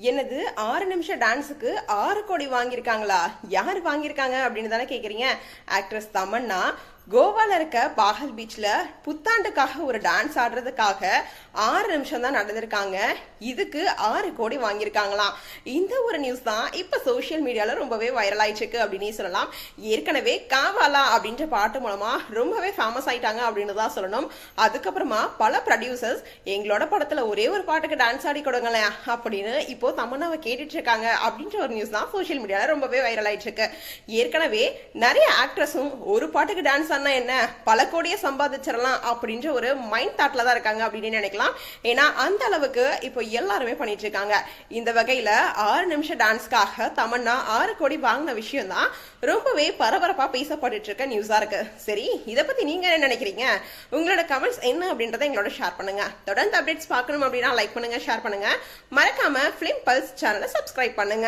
என்னது 6 நிமிஷம் டான்ஸுக்கு 6 கோடி வாங்கியிருக்காங்களா? யார் வாங்கியிருக்காங்க அப்படின்னு தானே கேட்குறீங்க. ஆக்ட்ரஸ் தமன்னா கோவால இருக்க பாகல் பீச்ல புத்தாண்டுக்காக ஒரு டான்ஸ் ஆடுறதுக்காக 6 நிமிஷம் தான் நடந்திருக்காங்க. இதுக்கு 6 கோடி வாங்கியிருக்காங்களாம். இந்த ஒரு நியூஸ் தான் இப்ப சோசியல் மீடியால ரொம்பவே வைரல் ஆயிட்டு இருக்கு அப்படின்னு சொல்லலாம். ஏற்கனவே காவாலா அப்படின்ற பாட்டு மூலமா ரொம்பவே ஃபேமஸ் ஆயிட்டாங்க அப்படின்னு தான் சொல்லணும். அதுக்கப்புறமா பல ப்ரொடியூசர்ஸ் எங்களோட படத்துல ஒரே ஒரு பாட்டுக்கு டான்ஸ் ஆடி கொடுங்களேன் அப்படின்னு இப்போ தமன்னாவை கேட்டுட்டு இருக்காங்க அப்படின்ற ஒரு நியூஸ் தான் சோசியல் மீடியால ரொம்பவே வைரல் ஆயிட்டு இருக்கு. ஏற்கனவே நிறைய ஆக்ட்ரஸும் ஒரு பாட்டுக்கு டான்ஸ் என்ன பல கோடியை சம்பாதிச்சிடலாம் அப்படின்ற ஒரு மைண்ட் தாட்ல தான் இருக்காங்க அப்படின்னு நினைக்கலாம். ஏன்னா அந்த அளவுக்கு இப்போ எல்லாருமே பண்ணிட்டு இருக்காங்க. இந்த வகையில 6 நிமிஷம் டான்ஸ்க்காக தமன்னா 6 கோடி வாங்கின விஷயம் தான் ரொம்பவே பரபரப்பா பேசப்பட்டு இருக்க நியூஸா இருக்கு. சரி, இதை பத்தி நீங்க என்ன நினைக்கிறீங்க? உங்களோட கமெண்ட்ஸ் என்ன அப்படின்றத எங்களோட ஷேர் பண்ணுங்க. தொடர்ந்து அப்டேட்ஸ் பார்க்கணும் அப்படின்னா லைக் பண்ணுங்க, ஷேர் பண்ணுங்க. மறக்காம ஃபிலிம் பல்ஸ் சேனலை சப்ஸ்கிரைப் பண்ணுங்க.